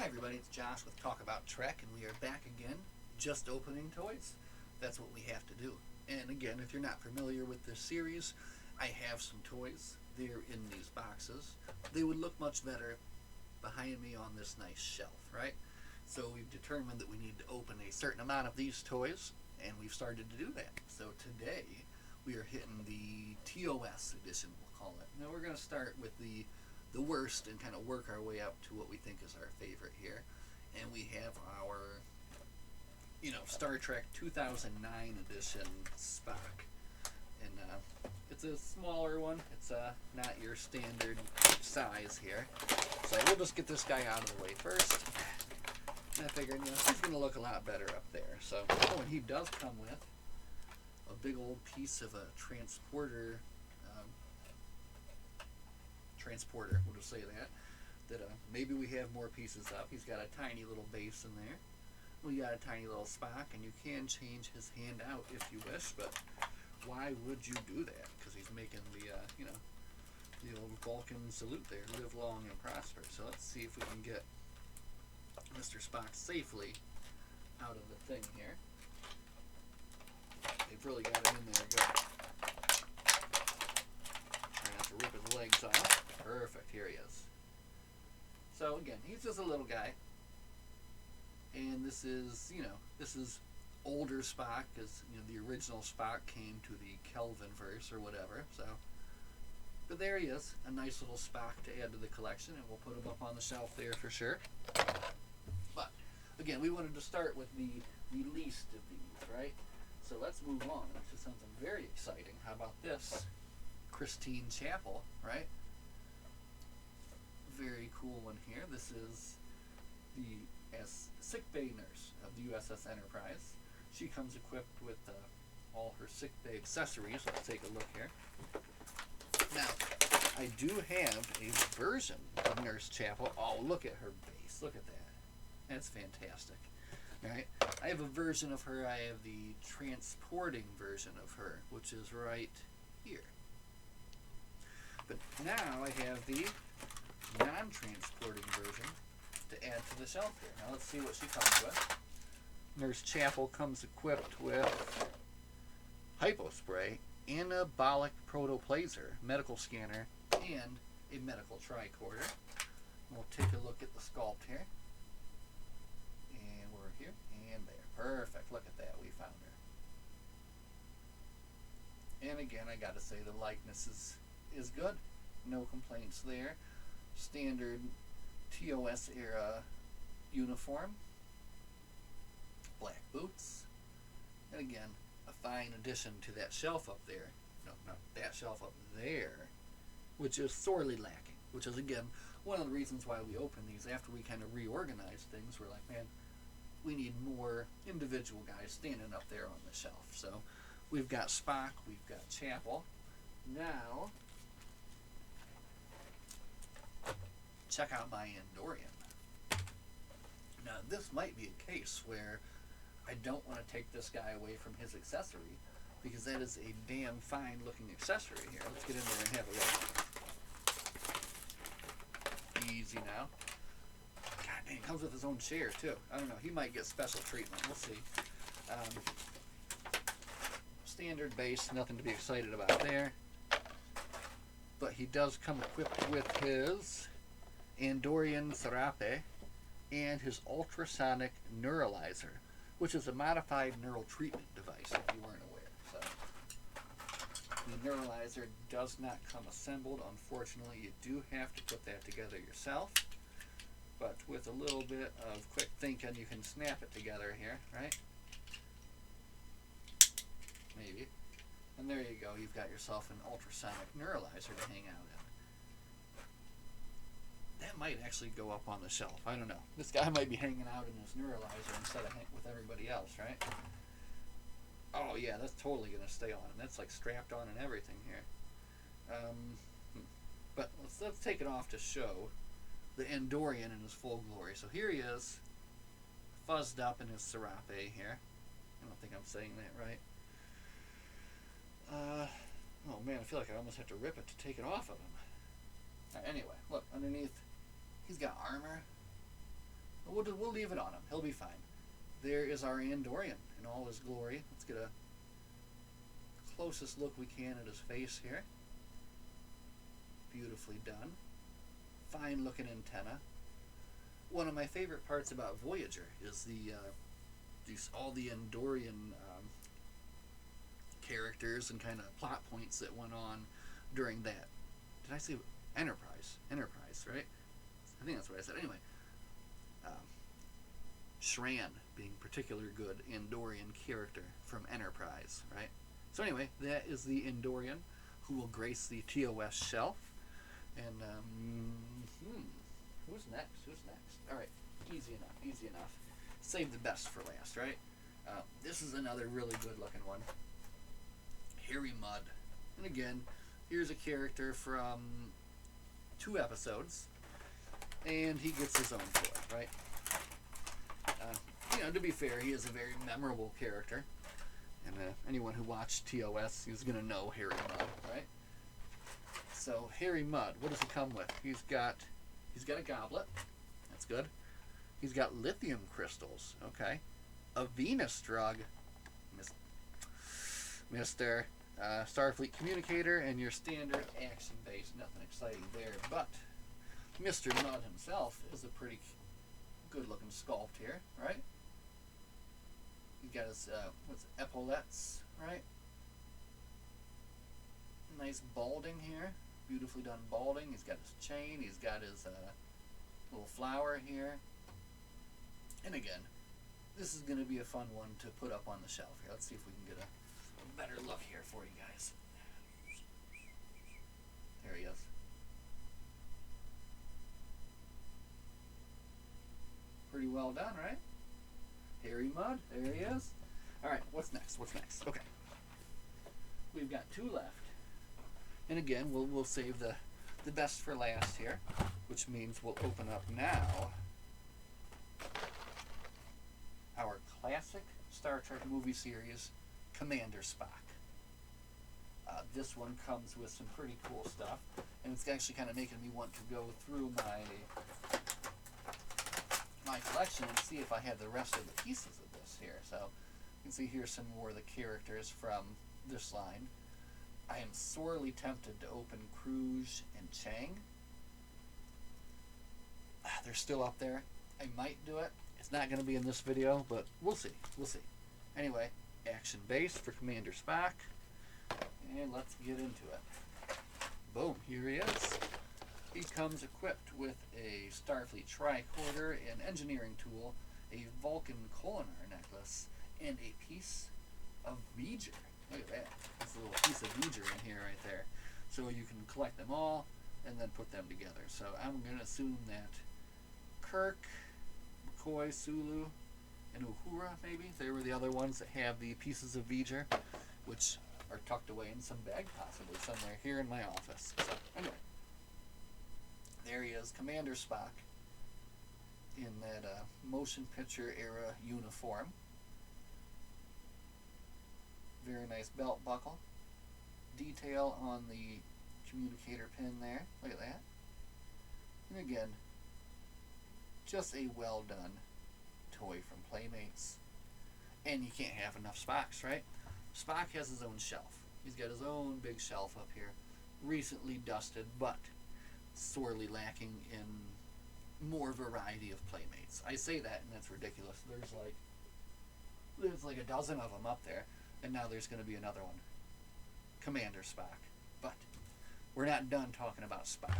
everybody, it's Josh with Talk About Trek, and we are back again, just opening toys. That's what we have to do. And again, if you're not familiar with this series, I have some toys. They're in these boxes. They would look much better behind me on this nice shelf, right? So we've determined that we need to open a certain amount of these toys, and we've started to do that. So today, we are hitting the TOS edition, we'll call it. Now we're going to start with the worst and kind of work our way up to what we think is our favorite here. And we have our, Star Trek 2009 edition Spock. And it's a smaller one. It's not your standard size here. So we'll just get this guy out of the way first. And I figured, he's going to look a lot better up there. So, and he does come with a big old piece of a transporter, we'll just say that maybe we have more pieces up. He's got a tiny little base in there. We got a tiny little Spock, and you can change his hand out if you wish, but why would you do that? Because he's making the old Vulcan salute there, live long and prosper. So let's see if we can get Mr. Spock safely out of the thing here. They've really got him in there good. Trying not to rip his legs off. Perfect, here he is. So again, he's just a little guy. And this is older Spock, because the original Spock came to the Kelvin verse or whatever. So, but there he is, a nice little Spock to add to the collection, and we'll put him up on the shelf there for sure. But again, we wanted to start with the least of these, right? So let's move on to something very exciting. How about this? Christine Chapel, right? Very cool one here. This is the sickbay nurse of the USS Enterprise. She comes equipped with all her sickbay accessories. Let's take a look here. Now, I do have a version of Nurse Chapel. Oh, look at her base. Look at that. That's fantastic. All right. I have a version of her. I have the transporting version of her, which is right here. But now I have the non-transporting version to add to the shelf here. Now let's see what she comes with. Nurse Chapel comes equipped with hypospray, anabolic protoplaser, medical scanner, and a medical tricorder. We'll take a look at the sculpt here. And we're here and there. Perfect. Look at that. We found her. And again, I gotta say the likeness is good. No complaints there. Standard TOS era uniform, black boots, and again, a fine addition to that shelf up there. No, not that shelf up there, which is sorely lacking. Which is again one of the reasons why we open these. After we kind of reorganize things, we're like, man, we need more individual guys standing up there on the shelf. So we've got Spock, we've got Chapel. Now, check out my Andorian. Now, this might be a case where I don't want to take this guy away from his accessory, because that is a damn fine looking accessory here. Let's get in there and have a look. Easy now. God dang, comes with his own chair too. I don't know, he might get special treatment. We'll see. Standard base, nothing to be excited about there. But he does come equipped with his Andorian Serape and his ultrasonic neuralizer, which is a modified neural treatment device, if you weren't aware. So the neuralizer does not come assembled. Unfortunately, you do have to put that together yourself. But with a little bit of quick thinking, you can snap it together here, right? Maybe. And there you go. You've got yourself an ultrasonic neuralizer to hang out in. That might actually go up on the shelf. I don't know. This guy might be hanging out in his neuralizer instead of with everybody else, right? Oh yeah, that's totally going to stay on him. That's like strapped on and everything here. But let's take it off to show the Andorian in his full glory. So here he is, fuzzed up in his Serape here. I don't think I'm saying that right. Oh man, I feel like I almost have to rip it to take it off of him. Anyway, look, underneath, he's got armor. We'll leave it on him. He'll be fine. There is our Andorian in all his glory. Let's get a closest look we can at his face here. Beautifully done. Fine looking antenna. One of my favorite parts about Voyager is all the Andorian characters and kind of plot points that went on during that. Did I say Enterprise? Enterprise, right? I think that's what I said. Anyway, Shran being particularly good Andorian character from Enterprise, right? So anyway, that is the Andorian who will grace the TOS shelf. And who's next? All right, easy enough. Save the best for last, right? This is another really good-looking one. Harry Mudd. And again, here's a character from 2 episodes, and he gets his own toy, right? To be fair, he is a very memorable character, and anyone who watched TOS is going to know Harry Mudd, right? So Harry Mudd, what does he come with? He's got a goblet. That's good. He's got lithium crystals. Okay. A Venus drug. Mr. Starfleet communicator, and your standard action base. Nothing exciting there, but Mr. Mudd himself is a pretty good-looking sculpt here, right? He's got his epaulettes, right? Nice balding here. Beautifully done balding. He's got his chain. He's got his little flower here. And again, this is going to be a fun one to put up on the shelf here. Let's see if we can get a better look here for you guys. There he is. Pretty well done, right? Harry Mudd, there he is. All right, what's next? Okay. We've got 2 left. And again, we'll save the best for last here, which means we'll open up now our classic Star Trek movie series, Commander Spock. This one comes with some pretty cool stuff, and it's actually kind of making me want to go through my collection and see if I have the rest of the pieces of this here. So you can see here some more of the characters from this line. I am sorely tempted to open Kruge and Chang. They're still up there. I might do it. It's not going to be in this video, but we'll see. Anyway, action base for Commander Spock. And let's get into it. Boom, here he is. He comes equipped with a Starfleet tricorder, an engineering tool, a Vulcan Kolinar necklace, and a piece of V'ger. Look at that. There's a little piece of V'ger in here right there. So you can collect them all and then put them together. So I'm going to assume that Kirk, McCoy, Sulu, and Uhura, maybe, they were the other ones that have the pieces of V'ger, which are tucked away in some bag, possibly somewhere here in my office. So anyway, there he is, Commander Spock, in that motion picture era uniform. Very nice belt buckle. Detail on the communicator pin there. Look at that. And again, just a well done toy from Playmates. And you can't have enough Spocks, right? Spock has his own shelf. He's got his own big shelf up here. Recently dusted, but sorely lacking in more variety of Playmates. I say that and that's ridiculous. There's like a dozen of them up there. And now there's going to be another one. Commander Spock. But we're not done talking about Spock.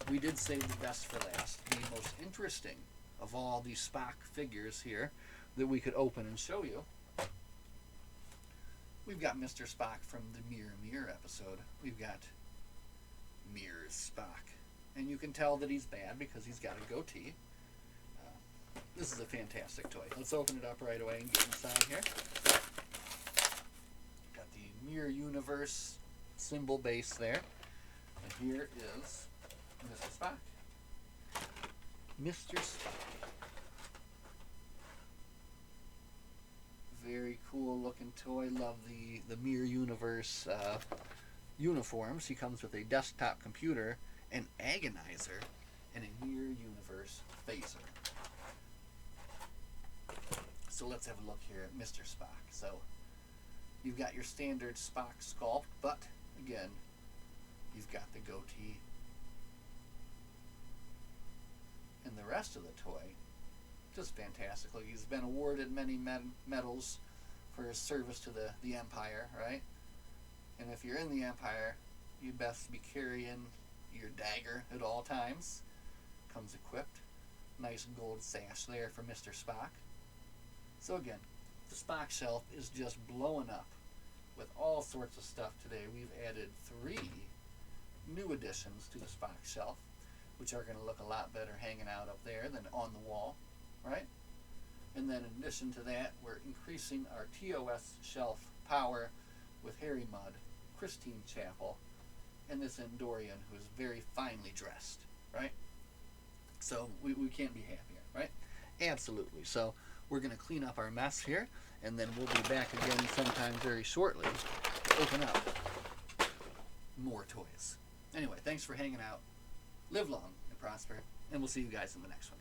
We did save the best for last. The most interesting of all these Spock figures here that we could open and show you. We've got Mr. Spock from the Mirror episode. We've got Mirror's Spock. And you can tell that he's bad because he's got a goatee. This is a fantastic toy. Let's open it up right away and get inside here. Mirror Universe symbol base there. And here is Mr. Spock. Mr. Spock. Very cool looking toy. Love the Mirror Universe uniforms. He comes with a desktop computer, an agonizer, and a Mirror Universe phaser. So let's have a look here at Mr. Spock. So you've got your standard Spock sculpt, but again, you've got the goatee. And the rest of the toy, just fantastic. Look, he's been awarded many medals for his service to the Empire, right? And if you're in the Empire, you best be carrying your dagger at all times. Comes equipped. Nice gold sash there for Mr. Spock. So again, the Spock shelf is just blowing up with all sorts of stuff today. We've added 3 new additions to the Spock shelf, which are going to look a lot better hanging out up there than on the wall, right? And then in addition to that, we're increasing our TOS shelf power with Harry Mudd, Christine Chapel, and this Endorian who is very finely dressed, right? So we can't be happier, right? Absolutely. So we're going to clean up our mess here, and then we'll be back again sometime very shortly to open up more toys. Anyway, thanks for hanging out. Live long and prosper, and we'll see you guys in the next one.